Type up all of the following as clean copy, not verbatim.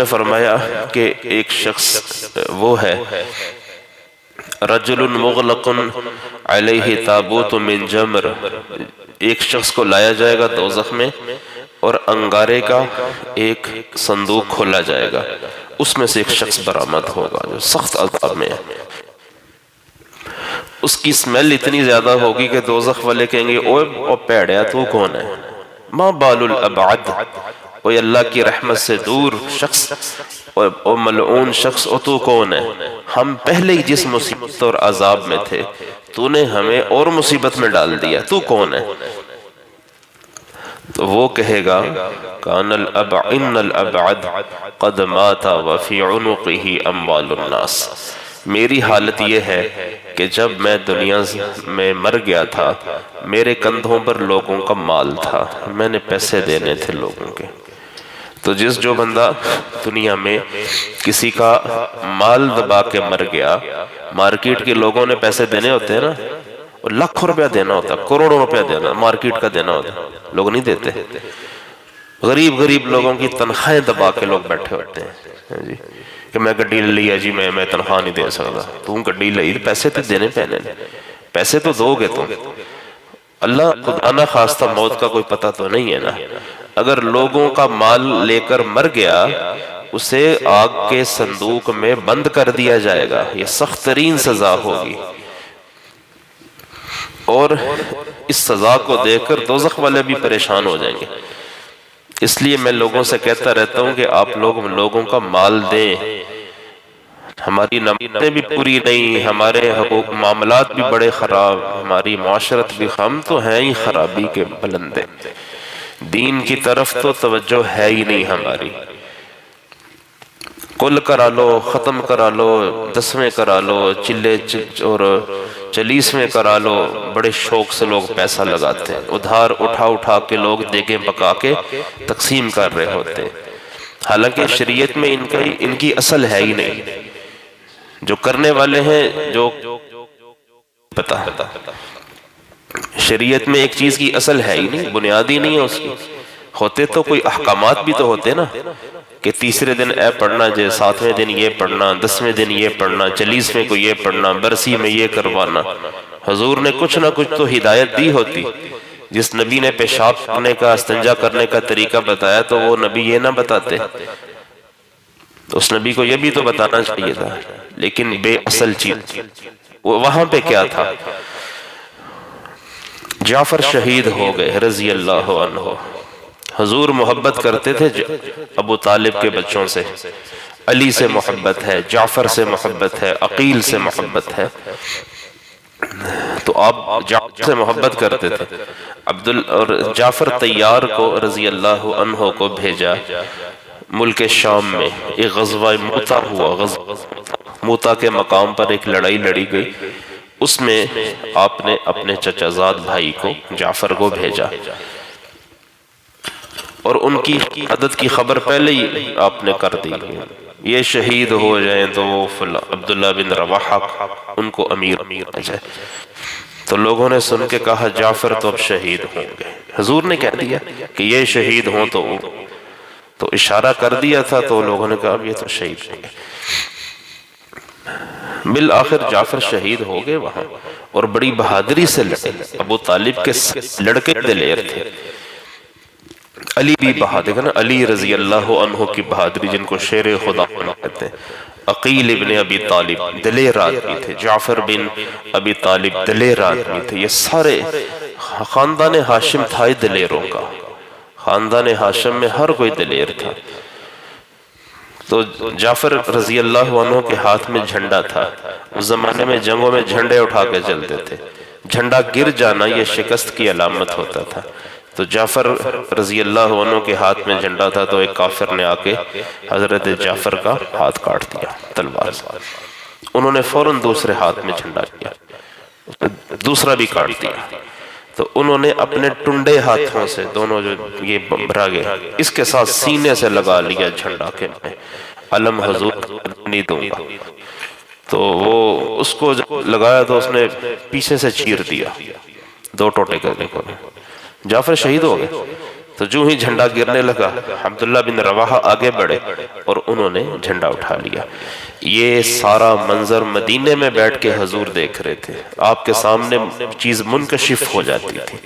نے فرمایا کہ ایک شخص وہ ہے رجل مغلق علیہ تابوت من جمر، ایک شخص کو لایا جائے گا دوزخ میں اور انگارے کا ایک صندوق کھولا جائے گا، اس میں سے ایک شخص برآمد ہوگا جو سخت عذاب میں ہے۔ اس کی سمیل اتنی زیادہ ہوگی کہ دوزخ والے کہیں گے اوہ پیڑیا تو کون ہے؟ ما بال الابعد، اوہ اللہ کی رحمت سے دور شخص، او ملعون شخص، او تو کون ہے؟ ہم پہلے ہی جس مصیبت اور عذاب میں تھے تو نے ہمیں اور مصیبت میں ڈال دیا، تو کون ہے؟ تو وہ کہے گا کان ان الابعد قد مات وفی عنقہ اموال الناس، میری حالت یہ ہے کہ جب میں دنیا میں مر گیا تھا میرے کندھوں پر لوگوں کا مال تھا، میں نے پیسے دینے تھے لوگوں کے۔ تو جو بندہ دنیا میں کسی کا مال دبا کے مر گیا، مارکیٹ کے لوگوں نے پیسے دینے ہوتے ہیں نا، لاکھوں روپیہ دینا ہوتا، کروڑوں روپیہ دینا، مارکیٹ کا دینا ہوتا، لوگ نہیں دیتے۔ غریب لوگوں کی تنخواہیں دبا کے لوگ بیٹھے ہوتے ہیں جی کہ میں گڈی لے لیا جی، میں تنخواہ نہیں دے سکتا۔ تم گڈی لئی، پیسے تو دینے پہنے، پیسے تو دو گے تم۔ اللہ خدا نہ خواستہ موت کا کوئی پتہ تو نہیں ہے نا، اگر لوگوں کا مال لے کر مر گیا اسے آگ کے صندوق میں بند کر دیا جائے گا، یہ سخت ترین سزا ہوگی، اور اس سزا کو دیکھ کر دوزخ والے بھی پریشان ہو جائیں گے۔ اس لیے میں لوگوں سے کہتا رہتا ہوں کہ آپ لوگوں کا مال دیں، ہماری نمازیں بھی پوری نہیں، ہمارے حقوق معاملات بھی بڑے خراب، ہماری معاشرت بھی، ہم تو ہیں ہی خرابی کے بلندے، دین کی طرف تو توجہ ہے ہی نہیں ہماری۔ کل کرا لو، ختم کرا لو، 10ویں کرا لو، چلے اور 40ویں کرا لو، بڑے شوق سے لوگ پیسہ لگاتے ہیں، ادھار اٹھا کے لوگ دیگیں پکا کے تقسیم کر رہے ہوتے ہیں، حالانکہ شریعت میں ان کی اصل ہے ہی نہیں۔ جو کرنے والے ہیں جو پتہ شریعت میں ایک چیز کی اصل ہے ہی نہیں، بنیادی نہیں ہے اس کی، ہوتے تو کوئی احکامات بھی تو ہوتے نا کہ تیسرے دن اے پڑھنا، 7ویں دن یہ پڑھنا، 10ویں دن یہ پڑھنا، 40ویں کو یہ پڑھنا، برسی میں یہ کروانا۔ حضور نے کچھ نہ کچھ تو ہدایت دی ہوتی، جس نبی نے پیشاب کرنے کا، استنجا کرنے کا طریقہ بتایا تو وہ نبی یہ نہ بتاتے، اس نبی کو یہ بھی تو بتانا چاہیے تھا، لیکن بے اصل چیز وہاں پہ کیا تھا۔ جعفر شہید ہو گئے رضی اللہ عنہ، حضور محبت کرتے تھے ابو طالب کے بچوں سے، علی سے محبت ہے، جعفر سے محبت ہے، عقیل سے محبت ہے، تو آپ جعفر سے محبت کرتے تھے۔ اور جعفر طیار کو رضی اللہ عنہ کو بھیجا ملک شام میں، ایک غزوہ موتا ہوا، غزوہ موتا کے مقام پر ایک لڑائی لڑی گئی، اس میں آپ نے اپنے چچا زاد بھائی کو، جعفر کو بھیجا، اور ان کی عدد کی خبر پہلے ہی آپ نے کر دی، یہ شہید ہو جائیں تو وہ عبداللہ بن رواحہ ان کو امیر بنا جائے۔ تو لوگوں نے سن کے کہا جعفر تو اب شہید ہوں گے، حضور نے کہہ دیا کہ یہ شہید ہوں تو اشارہ کر دیا تھا، تو لوگوں نے کہا اب یہ تو شہید ہوں گے۔ بالآخر جعفر شہید ہو گئے وہاں، اور بڑی بہادری سے لڑے، ابو طالب کے لڑکے دلیر تھے، علی بھی بہادر، علی رضی اللہ عنہ کی بہادری جن کو شیر خدا کہتے ہیں، عقیل ابن ابی طالب دلیر آدمی تھے، جعفر بن ابی طالب دلیر آدمی تھے، یہ سارے خاندان ہاشم تھا ہی دلیروں کا، خاندان ہاشم میں ہر کوئی دلیر تھا۔ تو جعفر رضی اللہ عنہ کے ہاتھ میں جھنڈا تھا، اس زمانے میں جنگوں میں جھنڈے اٹھا کے چلتے تھے، جھنڈا گر جانا یہ شکست کی علامت ہوتا تھا، تو جعفر رضی اللہ عنہ کے ہاتھ میں جھنڈا تھا، تو ایک کافر نے آ کے حضرت جعفر کا ہاتھ کاٹ دیا تلوار سے، انہوں نے فوراً دوسرے ہاتھ میں جھنڈا لیا، دوسرا بھی کاٹ دیا، تو انہوں نے اپنے ٹنڈے ہاتھوں سے دونوں جو یہ براگے اس کے ساتھ سینے سے لگا لیا جھنڈا کے میں علم حضور نہیں دوں گا، تو وہ اس کو لگایا تو اس نے پیچھے سے چیر دیا، دو ٹوٹے کرنے کو، جعفر شہید ہو گئے۔ تو تو جو ہی جھنڈا گرنے لگا عبداللہ بن رواحہ آگے بڑھے اور انہوں نے جھنڈا اٹھا لیا۔ یہ سارا منظر مدینے میں بیٹھ کے حضور دیکھ رہے تھے، آپ کے سامنے چیز منکشف ہو جاتی تھی،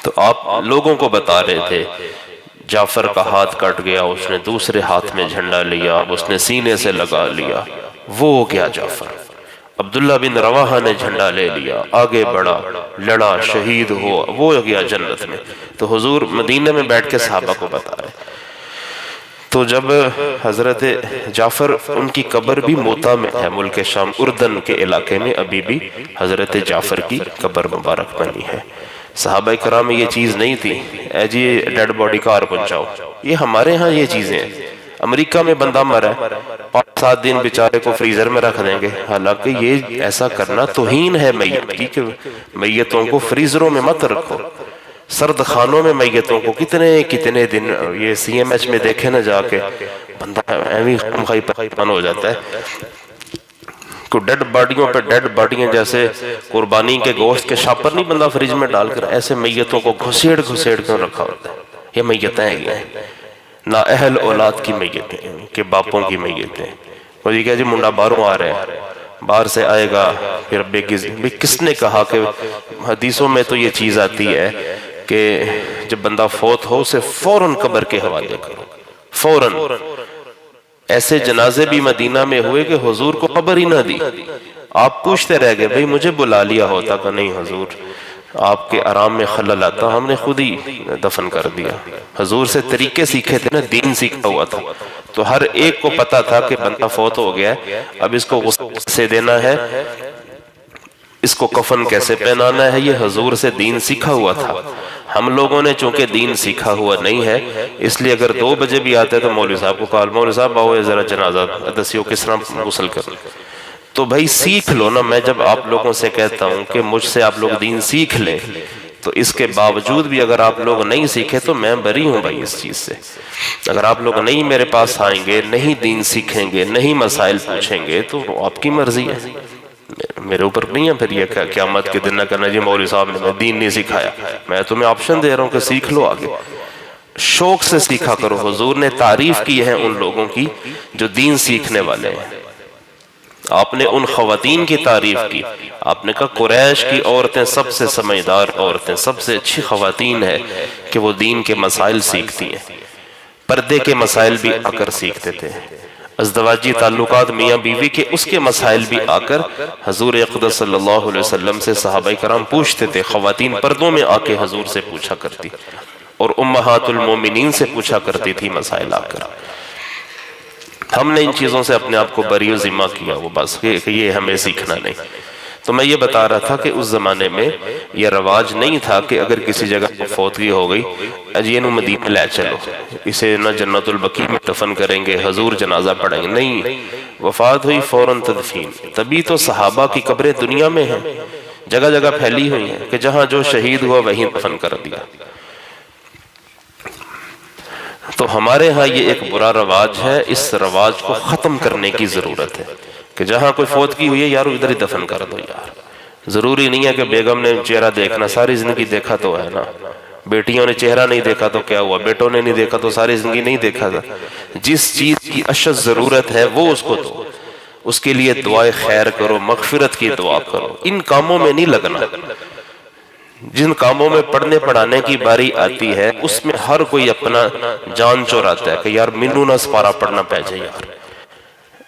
تو آپ لوگوں کو بتا رہے تھے جعفر کا ہاتھ کٹ گیا، اس نے دوسرے ہاتھ میں جھنڈا لیا، اس نے سینے سے لگا لیا، وہ ہو گیا جعفر۔ عبداللہ بن رواحہ نے جھنڈا لے لیا، آگے بڑھا، لڑا، شہید ہوا، وہ ہو گیا جنت میں۔ تو حضور مدینہ میں بیٹھ کے صحابہ کو بتا رہے۔ تو جب حضرت جعفر، ان کی قبر بھی موتا میں ہے، ملک شام اردن کے علاقے میں ابھی بھی حضرت جعفر کی قبر مبارک بنی ہے۔ صحابہ کرام میں یہ چیز نہیں تھی اے جی ڈیڈ باڈی کار پہنچاؤ، یہ ہمارے ہاں یہ چیزیں ہیں۔ امریکہ میں بندہ مرا ہے، 5-7 دن بیچارے کو فریزر میں رکھ دیں گے، حالانکہ یہ ایسا کرنا توہین ہے میت کی، کہ میتوں کو فریزروں میں مت رکھو۔ سرد خانوں میں میتوں کو کتنے دن، یہ سی ایم ایچ میں دیکھے نہ جا کے بندہ ایویں خامخائی پریشان ہو جاتا ہے۔ کوئی ڈیڈ باڈیوں پہ ڈیڈ باڈیاں جیسے قربانی کے گوشت کے شاپر نہیں بندہ فریج میں ڈال کر، ایسے میتوں کو گھسیڑ کیوں رکھا ہوتا ہے؟ یہ میتیں ہیں، نا اہل اولاد کی میتیں کہ باپوں کی میتیں۔ وہ یہ کہا جی منڈا باہروں آ رہے ہیں، باہر سے آئے گا پھر کس نے کہا کہ حدیثوں میں تو یہ چیز آتی ہے کہ جب بندہ فوت ہو اسے فوراً قبر کے حوالے کرو، فوراً۔ ایسے جنازے بھی مدینہ میں ہوئے کہ حضور کو خبر ہی نہ دی، آپ پوچھتے رہ گئے بھئی مجھے بلا لیا ہوتا کہ نہیں حضور، آپ کے آرام میں خلل آتا، ہم نے خود ہی دفن کر دیا۔ حضور سے طریقے سیکھے تھے نا، دین سیکھا ہوا تھا، تو ہر ایک کو پتا تھا کہ بندہ فوت ہو گیا ہے، اب اس کو غسل سے دینا ہے، اس کو کفن کیسے پہنانا ہے، یہ حضور سے دین سیکھا ہوا تھا۔ ہم لوگوں نے چونکہ دین سیکھا ہوا نہیں ہے، اس لیے اگر 2 بجے بھی آتے تو مولوی صاحب کو کہا مولوی صاحب آؤ ذرا جنازہ دسیو کس طرح غسل کرنا۔ تو بھائی سیکھ لو نا، میں جب آپ لوگوں سے کہتا ہوں کہ مجھ سے آپ لوگ دین سیکھ لیں، تو اس کے باوجود بھی اگر آپ لوگ نہیں سیکھے تو میں بری ہوں بھائی اس چیز سے۔ اگر آپ لوگ نہیں میرے پاس آئیں گے، نہیں دین سیکھیں گے، نہیں مسائل پوچھیں گے تو آپ کی مرضی ہے، میرے اوپر نہیں ہے۔ پھر یہ قیامت کے دن نہ کرنا جی مولوی صاحب نے دین نہیں سکھایا، میں تمہیں آپشن دے رہا ہوں کہ سیکھ لو آگے، شوق سے سیکھا کرو۔ حضور نے تعریف کی ہے ان لوگوں کی جو دین سیکھنے والے ہیں۔ آپ نے ان خواتین کی تعریف کی، آپ نے کہا قریش کی عورتیں سب سے سمجھدار عورتیں، سب سے اچھی خواتین ہیں کہ وہ دین کے مسائل سیکھتی ہیں، پردے کے مسائل بھی آ کر سیکھتے تھے، ازدواجی تعلقات میاں بیوی کے اس کے مسائل بھی آ کر حضور اقدس صلی اللہ علیہ وسلم سے صحابہ کرام پوچھتے تھے۔ خواتین پردوں میں آ کے حضور سے پوچھا کرتی اور امہات المومنین سے پوچھا کرتی تھی مسائل آ کر۔ ہم نے ان چیزوں سے اپنے آپ کو بری و ذمہ کیا، وہ بس کہ یہ ہمیں سیکھنا نہیں۔ تو میں یہ بتا رہا تھا کہ اس زمانے میں یہ رواج نہیں تھا کہ اگر کسی جگہ فوتگی ہو گئی اجی انہوں مدینہ لے چلو، اسے نہ جنت البقیع میں دفن کریں گے، حضور جنازہ پڑھیں گے، نہیں، وفات ہوئی فوراً تدفین۔ تبھی تو صحابہ کی قبریں دنیا میں ہیں، جگہ جگہ پھیلی ہوئی ہیں کہ جہاں جو شہید ہوا وہیں دفن کر دیا۔ تو ہمارے ہاں یہ ایک برا رواج ہے، اس رواج کو ختم کرنے کی ضرورت ہے کہ جہاں کوئی فوتگی ہوئی ہے یارو ادھر ہی دفن کر دو یار۔ ضروری نہیں ہے کہ بیگم نے چہرہ دیکھنا، ساری زندگی دیکھا تو ہے نا، بیٹیوں نے چہرہ نہیں دیکھا تو کیا ہوا، بیٹوں نے نہیں دیکھا تو ساری زندگی نہیں دیکھا تھا۔ جس چیز کی اشد ضرورت ہے وہ اس کو دو، اس کے لیے دعائے خیر کرو، مغفرت کی دعا کرو، ان کاموں میں نہیں لگنا۔ جن کاموں میں پڑھنے پڑھانے کی باری آتی ہے اس میں ہر کوئی اپنا جان چوراتا ہے کہ یار منو نہ سپارہ پڑھنا پہ جائے، یار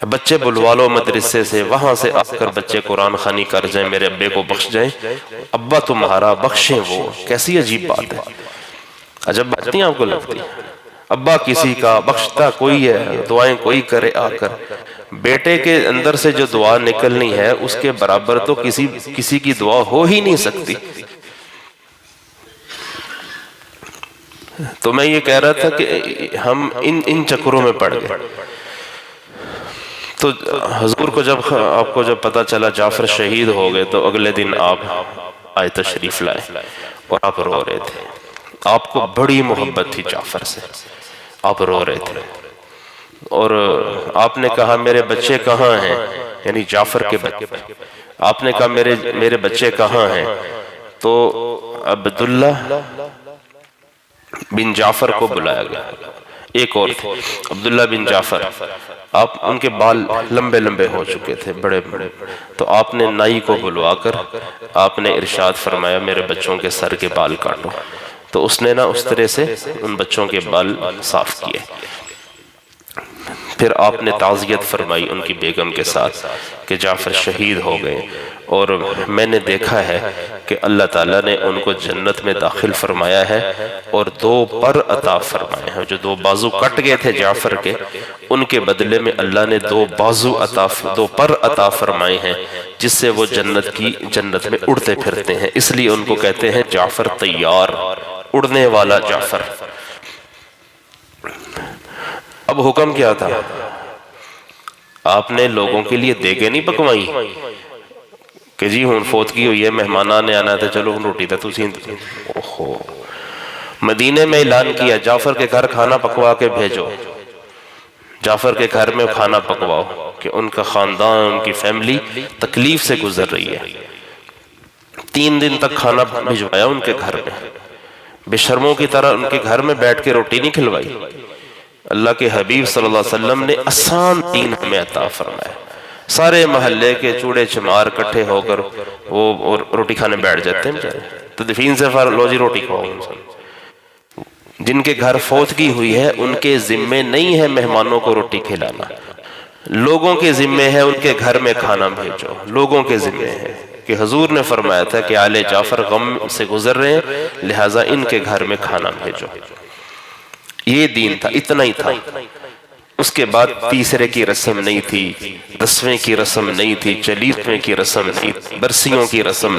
بچے بلوا لو مدرسے سے، وہاں سے آ کر بچے قرآن خوانی کر جائیں، میرے ابے کو بخش جائیں، ابا تمہارا بخشیں وہ، کیسی عجیب بات ہے، عجب بات نہیں آپ کو لگتی؟ ابا کسی کا بخشتا کوئی ہے، دعائیں کوئی کرے آ کر، بیٹے کے اندر سے جو دعا نکلنی ہے اس کے برابر تو کسی کی دعا ہو ہی نہیں سکتی۔ تو میں یہ کہہ رہا تھا کہ ہم ان چکروں میں پڑ گئے۔ تو حضور کو آپ کو جب پتا چلا جعفر شہید ہو گئے تو اگلے دن آپ آئے تشریف لائے اور آپ رو رہے تھے، آپ کو بڑی محبت تھی جعفر سے، آپ رو رہے تھے اور آپ نے کہا میرے بچے کہاں ہیں، یعنی جعفر کے بچے، آپ نے کہا میرے بچے کہاں ہیں، تو عبداللہ بن جعفر کو بلایا گیا، ایک اور تھے عبداللہ بن جعفر، آپ ان کے بال لمبے لمبے ہو چکے تھے بڑے بڑے، تو آپ نے نائی کو بلوا کر آپ نے ارشاد فرمایا میرے بچوں کے سر کے بال کاٹو، تو اس نے نا اس طرح سے ان بچوں کے بال صاف کیے۔ پھر آپ نے تعزیت فرمائی ان کی بیگم کے ساتھ کہ جعفر شہید ہو گئے، اور میں نے دیکھا ہے کہ اللہ تعالیٰ نے ان کو جنت میں داخل فرمایا ہے اور 2 پر عطا فرمائے ہیں۔ جو 2 بازو کٹ گئے تھے جعفر کے، ان کے بدلے میں اللہ نے 2 پر عطا فرمائے ہیں، جس سے وہ جنت میں اڑتے پھرتے ہیں، اس لیے ان کو کہتے ہیں جعفر طیار، اڑنے والا جعفر۔ اب حکم کیا تھا؟ آپ نے لوگوں کے لیے دیگیں نہیں پکوائیں کہ جی ہون فوتگی ہوئی ہے، مہمانان نے آنا تھا، چلو روٹی تھا تسی۔ مدینے میں اعلان کیا جعفر کے گھر کھانا پکوا کے بھیجو، جعفر کے گھر میں کھانا پکواؤ، کہ ان کا خاندان، ان کی فیملی تکلیف سے گزر رہی ہے۔ 3 دن تک کھانا بھجوایا ان کے گھر میں، بے شرموں کی طرح ان کے گھر میں بیٹھ کے روٹی نہیں کھلوائی۔ اللہ کے حبیب صلی اللہ علیہ وسلم نے آسان دین ہمیں عطا فرمایا، سارے محلے کے چوڑے چمار کٹھے ہو کر وہ روٹی کھانے بیٹھ جاتے ہیں، تو دفین سے لو جی روٹی کھواؤ۔ جن کے گھر فوتگی ہوئی ہے ان کے ذمے نہیں ہے مہمانوں کو روٹی کھلانا، لوگوں کے ذمے ہے ان کے گھر میں کھانا بھیجو، لوگوں کے ذمے ہے کہ حضور نے فرمایا تھا کہ آل جعفر غم سے گزر رہے ہیں، لہٰذا ان کے گھر میں کھانا بھیجو۔ یہ دین تھا، اتنا ہی تھا۔ اس کے بعد تیسرے کی رسم نہیں تھی، 10ویں کی رسم نہیں تھی، 40ویں کی رسم نہیں تھی، برسیوں کی رسم